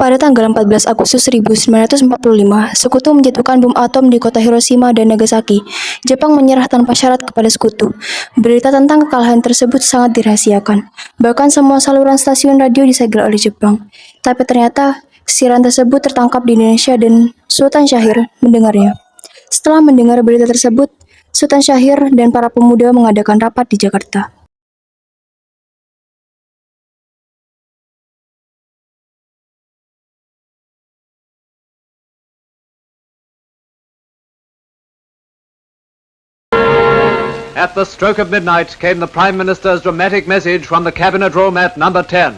Pada tanggal 14 Agustus 1945, sekutu menjatuhkan bom atom di kota Hiroshima dan Nagasaki. Jepang menyerah tanpa syarat kepada sekutu. Berita tentang kekalahan tersebut sangat dirahasiakan. Bahkan semua saluran stasiun radio disegel oleh Jepang. Tapi ternyata siaran tersebut tertangkap di Indonesia dan Sultan Syahrir mendengarnya. Setelah mendengar berita tersebut, Sultan Syahrir dan para pemuda mengadakan rapat di Jakarta. At the stroke of midnight came the Prime Minister's dramatic message from the Cabinet Room at number 10.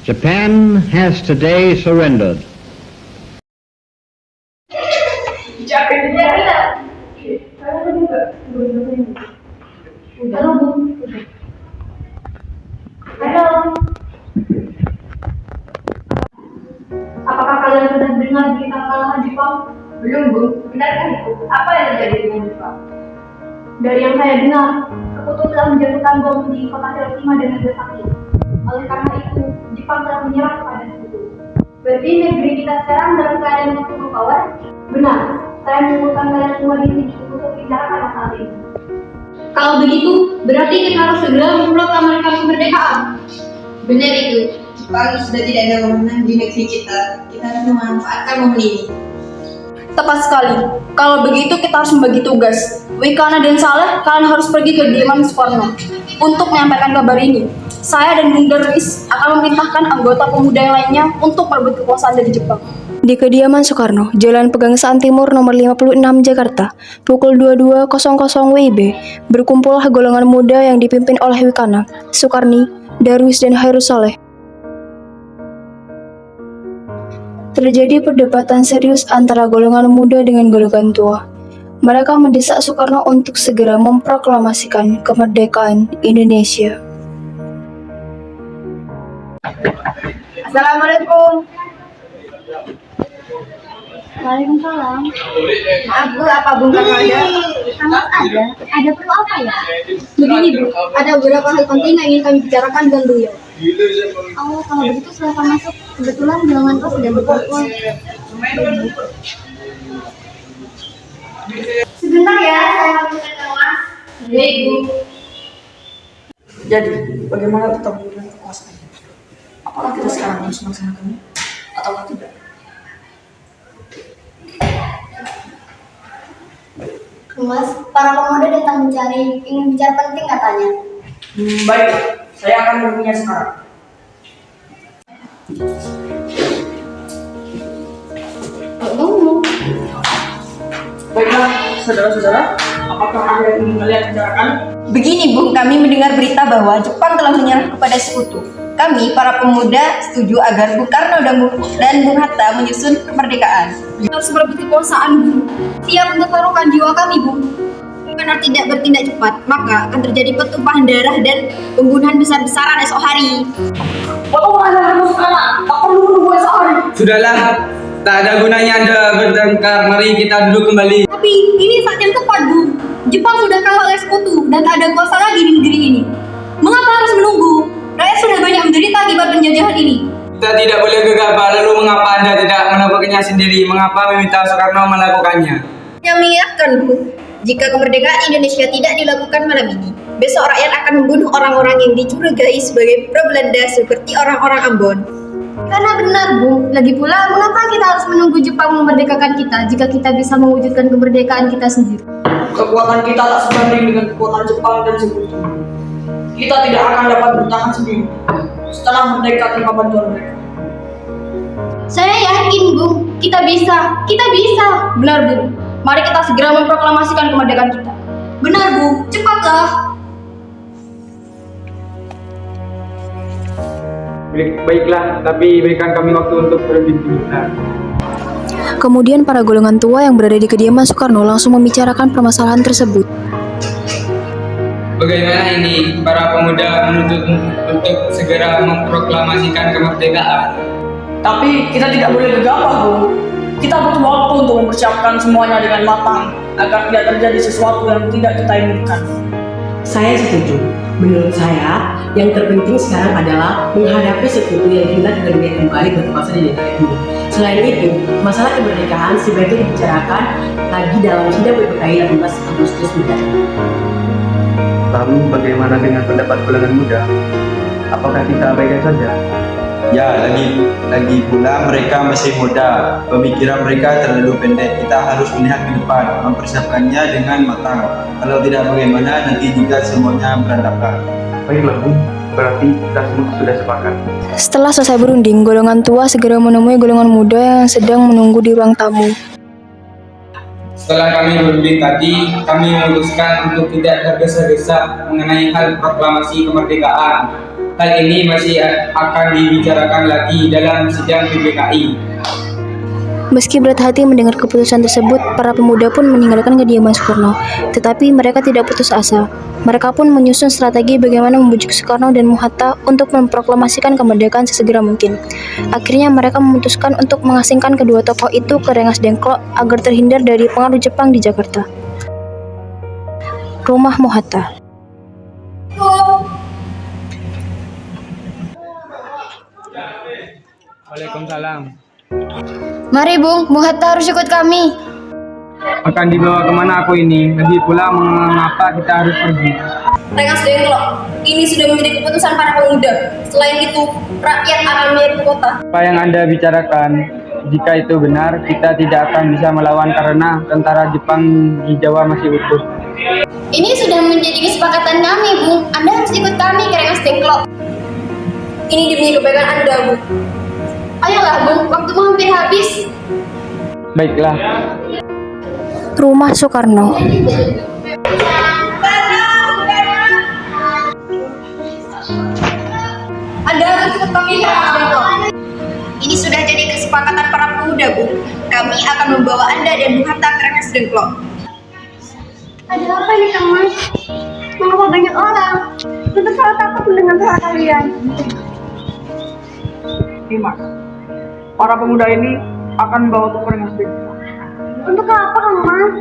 Japan has today surrendered. Apakah kalian sudah dengar berita kekalahan Jepang? Belum, Bu. Benarkah itu? Apa yang terjadi dengan Jepang? Dari yang saya dengar, sekutu telah menjatuhkan bom di kota Hiroshima dan Nagasaki. Oleh karena itu, Jepang telah menyerah kepada sekutu. Berarti negeri kita sekarang dalam keadaan super power? Benar. Saya mengumpulkan kalian semua di sini untuk membicarakan masalah ini. Kalau begitu, berarti kita harus segera memproklamirkan kemerdekaan. Benar itu. Jepang sudah tidak ada wewenang di negeri kita. Kita harus memanfaatkan momen ini. Tepat sekali. Kalau begitu kita harus membagi tugas. Wikana dan Saleh, kalian harus pergi ke kediaman Soekarno untuk menyampaikan kabar ini. Saya dan Bung Darwis akan memerintahkan anggota pemuda yang lainnya untuk merebut kekuasaan dari Jepang. Di kediaman Soekarno, Jalan Pegangsaan Timur nomor 56 Jakarta, pukul 22.00 WIB, berkumpullah golongan muda yang dipimpin oleh Wikana, Soekarni, Darwis dan Hairus Saleh. Terjadi perdebatan serius antara golongan muda dengan golongan tua. Mereka mendesak Soekarno untuk segera memproklamasikan kemerdekaan Indonesia. Assalamualaikum. Waalaikumsalam. Maaf Bu, apa Bung Karno ada? Sangat ada. Ada perlu apa ya? Begini Bu, ada beberapa hal penting yang ingin kami bicarakan dengan beliau. Oh, kalau begitu silakan masuk. Kebetulan golongan kau sudah berkumpul. Sebentar ya, saya lakukan kelas. Baik Bu. Jadi, bagaimana tetap dengan kekuasaan? Apakah kita sekarang harus melaksanakannya atau tidak? Mas, para pemuda datang mencari, ingin bicara penting katanya. Baik, saya akan menunggunya sekarang. Baiklah, saudara-saudara, apakah ada yang ingin kalian bicarakan? Begini Bung, kami mendengar berita bahwa Jepang telah menyerah kepada sekutu. Kami, para pemuda, setuju agar Bung Karno dan Bung Hatta menyusun kemerdekaan. Harus merebut kekuasaan Bu. Siap mempertaruhkan jiwa kami Bu. Karena tidak bertindak cepat, maka akan terjadi pertumpahan darah dan pembunuhan besar-besaran esok hari. Potonglah darahmu sekarang, tak perlu menunggu esok hari. Sudahlah, tak ada gunanya Anda bertengkar. Mari kita duduk kembali. Tapi ini saat yang tepat Bu. Jepang sudah kalah oleh sekutu dan tak ada kuasa lagi di negeri ini. Mengapa harus menunggu? Rakyat sudah banyak menderita akibat penjajahan ini. Kita tidak boleh gegabah. Lalu mengapa Anda tidak melakukannya sendiri? Mengapa meminta Soekarno melakukannya? Yang mengingatkan Bu, jika kemerdekaan Indonesia tidak dilakukan malam ini, besok rakyat akan membunuh orang-orang yang dicurigai sebagai pro-Belanda seperti orang-orang Ambon. Karena benar, Bu. Lagi pula, mengapa kita harus menunggu Jepang memerdekakan kita jika kita bisa mewujudkan kemerdekaan kita sendiri? Kekuatan kita tak sebanding dengan kekuatan Jepang dan sekutu. Kita tidak akan dapat bertahan sendiri setelah merdeka tanpa bantuan mereka. Saya yakin, Bu. Kita bisa. Kita bisa. Benar Bu. Mari kita segera memproklamasikan kemerdekaan kita. Benar Bu, cepatlah. Baiklah, tapi berikan kami waktu untuk berhenti sebentar. Kemudian para golongan tua yang berada di kediaman Soekarno langsung membicarakan permasalahan tersebut. Bagaimana ini para pemuda menuntut untuk segera memproklamasikan kemerdekaan? Tapi kita tidak boleh gegabah, Bu. Kita butuh waktu untuk mempersiapkan semuanya dengan matang agar tidak terjadi sesuatu yang tidak kita inginkan. Saya setuju. Menurut saya, yang terpenting sekarang adalah menghadapi sekutu yang hendak berniat kembali berkuasa di negara ini. Selain itu, masalah kemerdekaan sebaiknya dibicarakan lagi dalam sidang PPKI 18 Agustus mendatang. Lalu bagaimana dengan pendapat golongan muda? Apakah kita abaikan saja? Ya, lagi pula mereka masih muda. Pemikiran mereka terlalu pendek. Kita harus melihat ke depan, mempersiapkannya dengan matang. Kalau tidak bagaimana, nanti juga semuanya berantakan. Baiklah Bu, berarti kita semua sudah sepakat. Setelah selesai berunding, golongan tua segera menemui golongan muda yang sedang menunggu di ruang tamu. Setelah kami berunding tadi, kami memutuskan untuk tidak tergesa-gesa mengenai hal proklamasi kemerdekaan. Hal ini masih akan dibicarakan lagi dalam sidang PPKI. Meski berat hati mendengar keputusan tersebut, para pemuda pun meninggalkan kediaman Soekarno. Tetapi mereka tidak putus asa. Mereka pun menyusun strategi bagaimana membujuk Soekarno dan Bung Hatta untuk memproklamasikan kemerdekaan sesegera mungkin. Akhirnya mereka memutuskan untuk mengasingkan kedua tokoh itu ke Rengas Dengklok agar terhindar dari pengaruh Jepang di Jakarta. Rumah Bung Hatta. Waalaikumsalam. Mari Bung Hatta harus ikut kami. Akan dibawa kemana aku ini? Lagi pula mengapa kita harus pergi? Rengas Dengklok, ini sudah menjadi keputusan para pemuda. Selain itu, rakyat akan menjadi kota. Apa yang Anda bicarakan? Jika itu benar, kita tidak akan bisa melawan karena tentara Jepang di Jawa masih utuh. Ini sudah menjadi kesepakatan kami, Bung. Anda harus ikut kami ke Rengas Dengklok. Ini demi kebaikan Anda, Bu. Ayolah, Bung. Waktumu hampir habis. Baiklah. Rumah Soekarno. Anda harus ikut kami ke Rengas Dengklok. Ini sudah jadi kesepakatan para pemuda, Bu. Kami akan membawa Anda dan Bung Hatta ke Rengas Dengklok. Ada apa nih, Kang Mas? Mengapa banyak orang? Tentu sangat takut mendengar suara kalian. Dimas, para pemuda ini akan membawa ke Rengas Dengklok. Untuk apa, Kang Mas?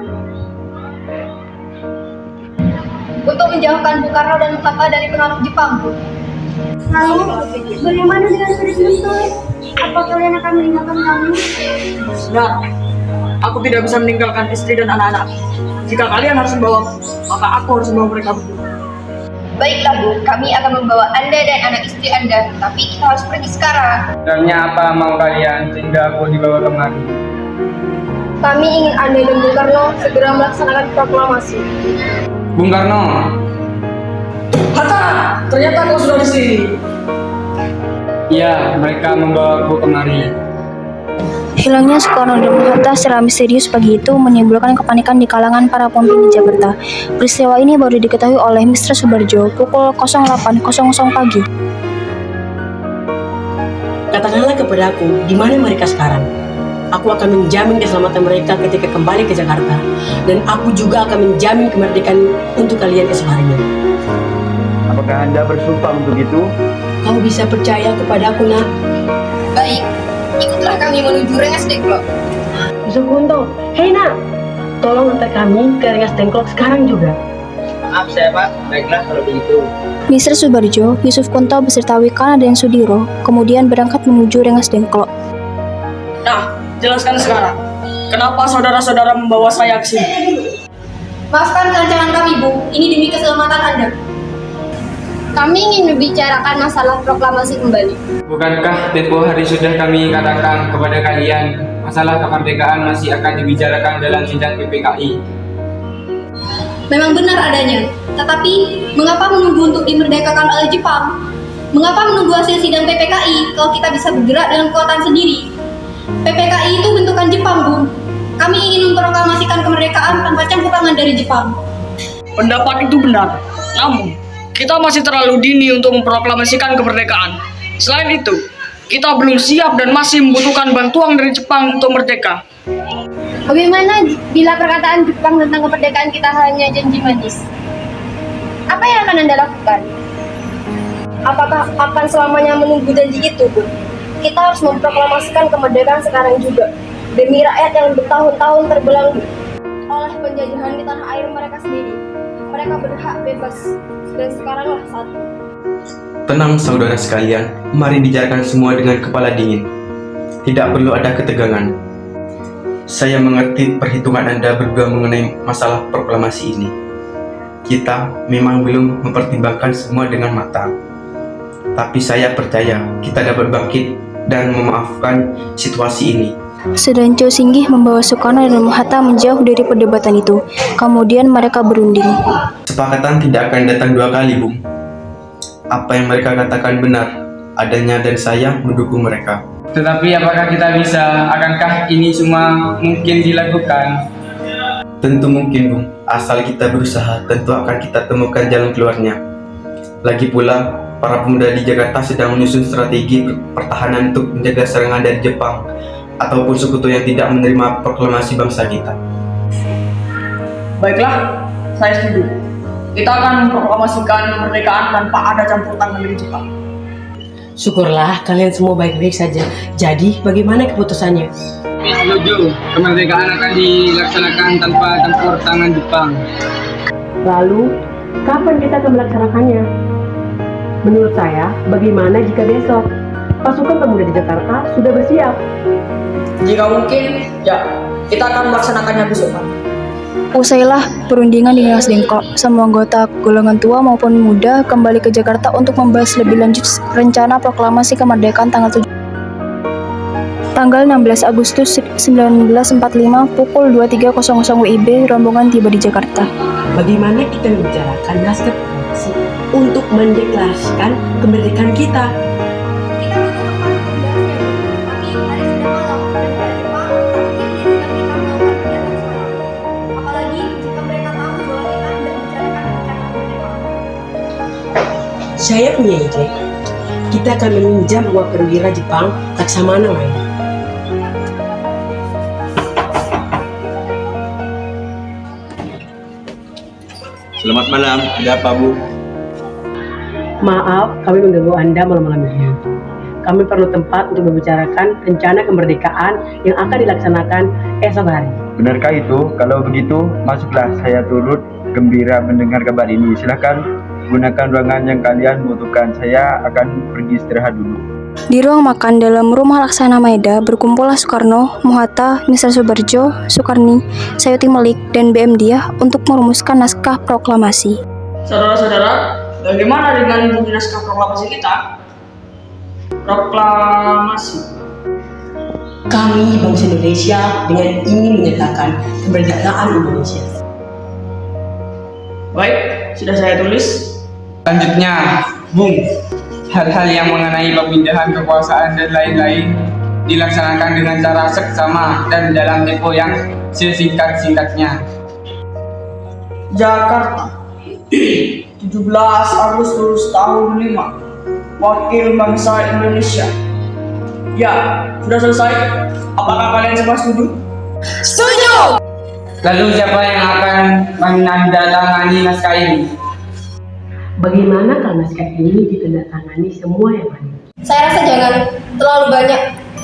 Untuk menjauhkan Bung Karno dan Bung Hatta dari pengaruh Jepang, Bu. Lalu, bagaimana dengan Sri Yusuf? Apa kalian akan meninggalkan kami? Benar, aku tidak bisa meninggalkan istri dan anak-anak. Jika kalian harus membawa, maka aku harus membawa mereka berdua. Baiklah, Bu. Kami akan membawa Anda dan anak istri Anda. Tapi kita harus pergi sekarang. Sebenarnya apa mau kalian sehingga aku dibawa kemari? Kami ingin Anda dan Bung Karno segera melaksanakan proklamasi. Bung Karno, Hatta, ternyata kau sudah di sini. iya, mereka membawa aku kemari. Hilangnya Soekarno dan Bung Hatta secara misterius pagi itu menimbulkan kepanikan di kalangan para pemimpin di Jakarta. Peristiwa ini baru diketahui oleh Mr. Subarjo pukul 08.00 pagi. Katakanlah kepadaku, di mana mereka sekarang? Aku akan menjamin keselamatan mereka ketika kembali ke Jakarta. Dan aku juga akan menjamin kemerdekaan untuk kalian esok harinya. Apakah Anda bersumpah untuk itu? Kau bisa percaya kepadaku, nak? Baik, ikutlah kami menuju Rengas Dengklok. Yusuf Kunto, hei nak, tolong antar kami ke Rengas Dengklok sekarang juga. Maaf saya Pak, baiklah kalau begitu. Mr. Subarjo, Yusuf Kunto beserta Wikana dan Sudiro kemudian berangkat menuju Rengas Dengklok. Nah, jelaskan sekarang, kenapa saudara-saudara membawa saya ke sini? Maafkan kerancangan kami, Bu. Ini demi keselamatan Anda. Kami ingin membicarakan masalah proklamasi kembali. Bukankah tempo hari sudah kami katakan kepada kalian masalah kemerdekaan masih akan dibicarakan dalam sidang PPKI? Memang benar adanya. Tetapi, mengapa menunggu untuk dimerdekakan oleh Jepang? Mengapa menunggu hasil sidang PPKI kalau kita bisa bergerak dengan kekuatan sendiri? PPKI itu bentukan Jepang, Bu. Kami ingin memproklamasikan kemerdekaan tanpa campur tangan dari Jepang. Pendapat itu benar, namun kita masih terlalu dini untuk memproklamasikan kemerdekaan. Selain itu, kita belum siap dan masih membutuhkan bantuan dari Jepang untuk merdeka. Bagaimana bila perkataan Jepang tentang kemerdekaan kita hanya janji manis? Apa yang akan Anda lakukan? Apakah akan selamanya menunggu janji itu, Bu? Kita harus memproklamasikan kemerdekaan sekarang juga. Demi rakyat yang bertahun-tahun terbelenggu oleh penjajahan di tanah air mereka sendiri. mereka berhak bebas. Dan sekaranglah saatnya. Tenang saudara sekalian, mari bicarakan semua dengan kepala dingin. Tidak perlu ada ketegangan. Saya mengerti perhitungan Anda berdua mengenai masalah proklamasi ini. Kita memang belum mempertimbangkan semua dengan matang. Tapi saya percaya kita dapat bangkit dan memaafkan situasi ini. Sedanco Singgih membawa Soekarno dan Hatta menjauh dari perdebatan itu. Kemudian mereka berunding. Kesepakatan tidak akan datang dua kali, Bung. Apa yang mereka katakan benar adanya dan saya mendukung mereka. Tetapi apakah kita bisa? Akankah ini semua mungkin dilakukan? Tentu mungkin, Bung. Asal kita berusaha, tentu akan kita temukan jalan keluarnya. Lagi pula, para pemuda di Jakarta sedang menyusun strategi pertahanan untuk menjaga serangan dari Jepang ataupun sekutu yang tidak menerima proklamasi bangsa kita. Baiklah, saya setuju. Kita akan memproklamasikan kemerdekaan tanpa ada campur tangan dari Jepang. Syukurlah kalian semua baik-baik saja. Jadi bagaimana keputusannya? Kami setuju, kemerdekaan akan dilaksanakan tanpa campur tangan Jepang. Lalu, kapan kita akan melaksanakannya? Menurut saya, bagaimana jika besok pasukan pemuda di Jakarta sudah bersiap? Jika mungkin, ya, kita akan melaksanakannya besok. Usailah perundingan di Nasdengkok, semua anggota golongan tua maupun muda kembali ke Jakarta untuk membahas lebih lanjut rencana proklamasi kemerdekaan tanggal 16 Agustus 1945 pukul 23.00 WIB, rombongan tiba di Jakarta. Bagaimana kita membicarakan naskah proklamasi untuk mendeklarasikan kemerdekaan kita? Kita butuh tempat membahasnya, tapi hari sudah malam dan para Jepang tampaknya tidak akan melakukan kegiatan sekarang. Apalagi jika mereka tahu bahwa kita hendak membicarakan rencana kemerdekaan. Saya punya ide. Kita akan meminjam uang perwira Jepang Laksamana Maeda. Selamat malam, ada apa, Bu? Maaf, kami mengganggu Anda malam-malam ini. Kami perlu tempat untuk membicarakan rencana kemerdekaan yang akan dilaksanakan esok hari. Benarkah itu? Kalau begitu, masuklah. Saya turut gembira mendengar kabar ini. Silakan gunakan ruangan yang kalian butuhkan. Saya akan pergi istirahat dulu. Di ruang makan dalam rumah Laksana Maeda berkumpullah Soekarno, Mohatta, Mr. Subarjo, Soekarni, Sayuti Melik, dan BM Diah untuk merumuskan naskah proklamasi. Saudara-saudara, bagaimana dengan bunyi naskah proklamasi kita? Proklamasi. Kami bangsa Indonesia dengan ingin menyatakan kemerdekaan Indonesia. Baik, sudah saya tulis. Selanjutnya, Bung, hal-hal yang mengenai pemindahan kekuasaan dan lain-lain dilaksanakan dengan cara seksama dan dalam tempo yang sesingkat-singkatnya. Jakarta, 17 Agustus tahun 5, Wakil Bangsa Indonesia. Ya, sudah selesai. Apakah kalian semua setuju? Setuju! Lalu siapa yang akan menandatangani naskah ini? Bagaimana kalau naskah ini ditandatangani semua yang hadir? Saya rasa jangan terlalu banyak.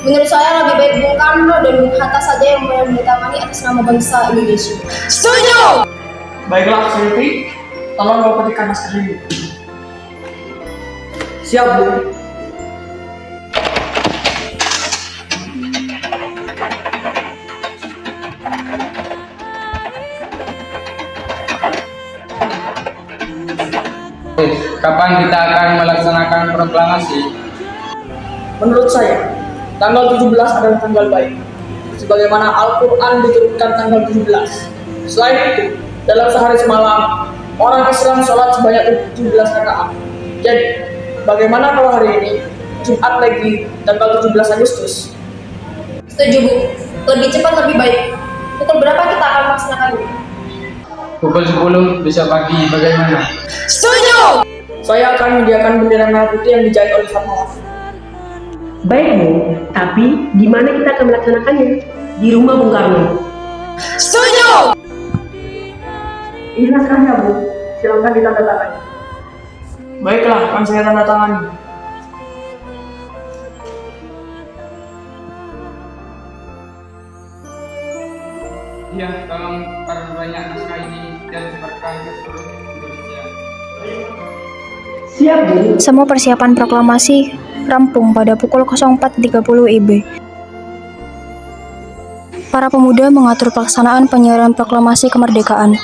Menurut saya lebih baik Bung Karno dan Bung Hatta saja yang menandatangani atas nama bangsa Indonesia. Setuju! Baiklah, Sylvie, tolong bawa petikan naskah ini. Siap, Bu. Kapan kita akan melaksanakan proklamasi? Menurut saya, tanggal 17 adalah tanggal baik. Sebagaimana Al-Quran diturunkan tanggal 17. Selain itu, dalam sehari semalam, orang Islam sholat sebanyak 17 rakaat. Jadi, bagaimana kalau hari ini, Jumat lagi, tanggal 17 Agustus? Setuju, Bu. Lebih cepat lebih baik. Pukul berapa kita akan melaksanakannya? Pukul 10 besok pagi, bagaimana? Setuju! Saya akan menyediakan bendera merah putih yang dijahit oleh Fatmawati. Baik, Bu. Tapi di mana kita akan melaksanakannya? Di rumah Bung Karno. Setuju! Ini naskahnya, Bu. Silakan ditandatangani. Baiklah, akan saya tanda tangan. Ya, tolong memperbanyak naskah ini dan disebarkan ke seluruh Indonesia. Siap, Bu. Semua persiapan proklamasi rampung pada pukul 04.30 WIB. Para pemuda mengatur pelaksanaan penyiaran proklamasi kemerdekaan.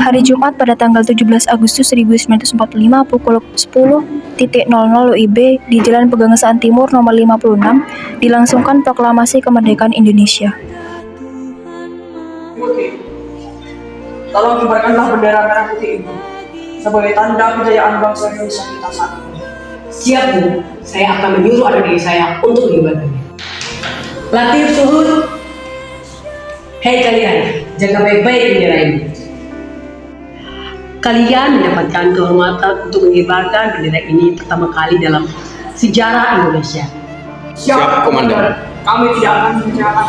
Hari Jumat pada tanggal 17 Agustus 1945 pukul 10.00 WIB di Jalan Pegangsaan Timur nomor 56 dilangsungkan proklamasi kemerdekaan Indonesia. Putih. Tolong kibarkanlah bendera merah putih ini sebagai tanda kejayaan bangsa Indonesia kita saat ini. Siap, Bu. Saya akan menyuruh adik-adik saya untuk mengibarkannya. Latif Suhud. Hei kalian, jaga baik-baik bendera ini. Kalian mendapatkan kehormatan untuk mengibarkan bendera ini pertama kali dalam sejarah Indonesia. Siap, Komandan. Kami tidak akan membicarakan.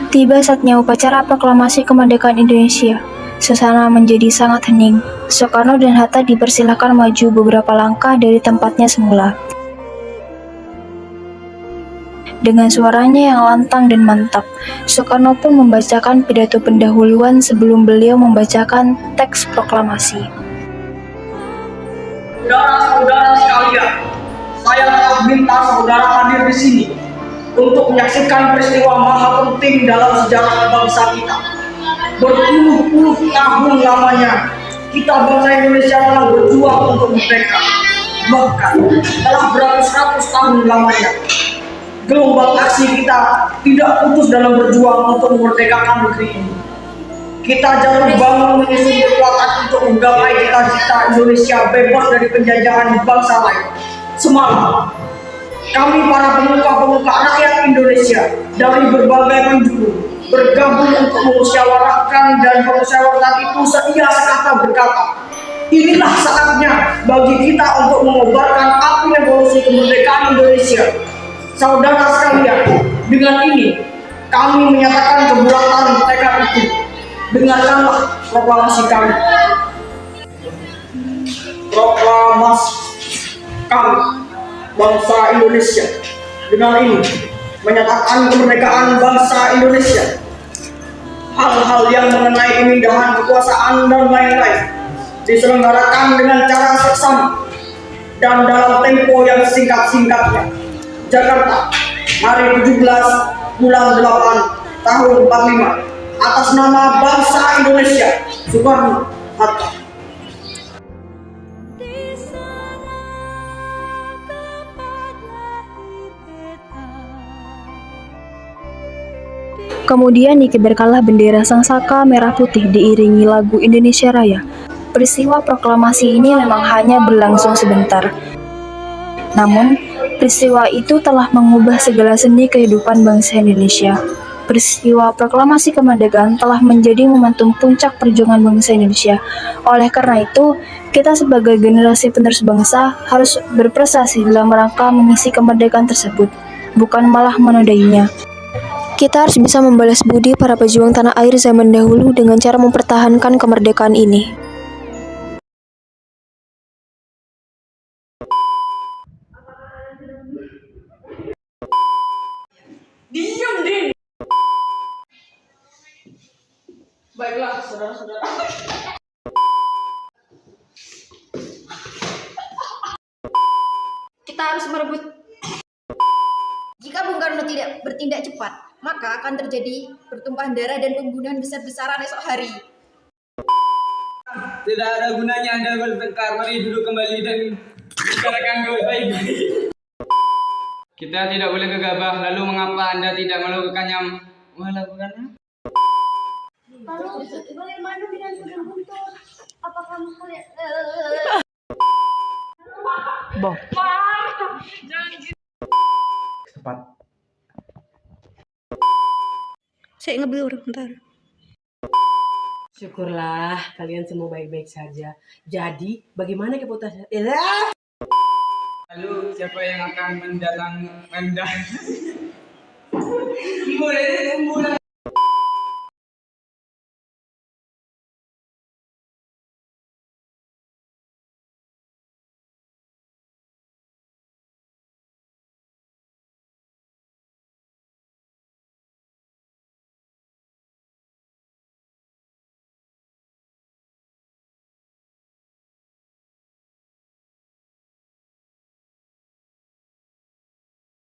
Tiba saatnya upacara proklamasi kemerdekaan Indonesia. Suasana menjadi sangat hening. Soekarno dan Hatta dipersilakan maju beberapa langkah dari tempatnya semula. Dengan suaranya yang lantang dan mantap, Soekarno pun membacakan pidato pendahuluan sebelum beliau membacakan teks proklamasi. Saudara-saudara sekalian, saya telah minta saudara hadir di sini untuk menyaksikan peristiwa maha penting dalam sejarah bangsa kita. Berpuluh-puluh tahun lamanya, kita bangsa Indonesia telah berjuang untuk merdeka. Bahkan telah beratus-ratus tahun lamanya, gelombang aksi kita tidak putus dalam berjuang untuk memerdekakan negeri ini. Kita jatuh bangun menyusun kekuatan untuk menggapai cita-cita Indonesia bebas dari penjajahan bangsa lain. Semalam, kami para pemuka-pemuka rakyat Indonesia dari berbagai penjuru bergabung untuk memusyawarahkan, dan pemusyawaratan itu setia sekata berkata, inilah saatnya bagi kita untuk mengobarkan api revolusi kemerdekaan Indonesia. Saudara sekalian, dengan ini kami menyatakan kebulatan tekad itu. Dengarkanlah proklamasi kami. Proklamasi kami, bangsa Indonesia, dengan ini menyatakan kemerdekaan bangsa Indonesia. Hal-hal yang mengenai pemindahan kekuasaan dan lain-lain diselenggarakan dengan cara seksama dan dalam tempo yang singkat-singkatnya. Jakarta, hari 17 bulan 8 tahun 45, atas nama bangsa Indonesia, Soekarno Hatta. Kemudian dikibarkanlah bendera sangsaka merah putih diiringi lagu Indonesia Raya. Peristiwa proklamasi ini memang hanya berlangsung sebentar. Namun, peristiwa itu telah mengubah segala sendi kehidupan bangsa Indonesia. Peristiwa proklamasi kemerdekaan telah menjadi momentum puncak perjuangan bangsa Indonesia. Oleh karena itu, kita sebagai generasi penerus bangsa harus berprestasi dalam rangka mengisi kemerdekaan tersebut, bukan malah menodainya. Kita harus bisa membalas budi para pejuang tanah air zaman dahulu dengan cara mempertahankan kemerdekaan ini. Diam, Din. Baiklah, saudara-saudara. Kita harus merebut. Jika Bung Karno tidak bertindak cepat, maka akan terjadi pertumpahan darah dan pembunuhan besar-besaran esok hari. Tidak ada gunanya Anda bertengkar. Mari duduk kembali dan bicarakan baik-baik. Kita tidak boleh gegabah. Lalu mengapa Anda tidak melakukannya? Bagaimana dengan kuda buntut? Apakah kalian Cepat. Saya ngeblur, bentar. Syukurlah kalian semua baik-baik saja. Jadi, bagaimana keputusan? Lalu siapa yang akan mendatangi Anda? Mulai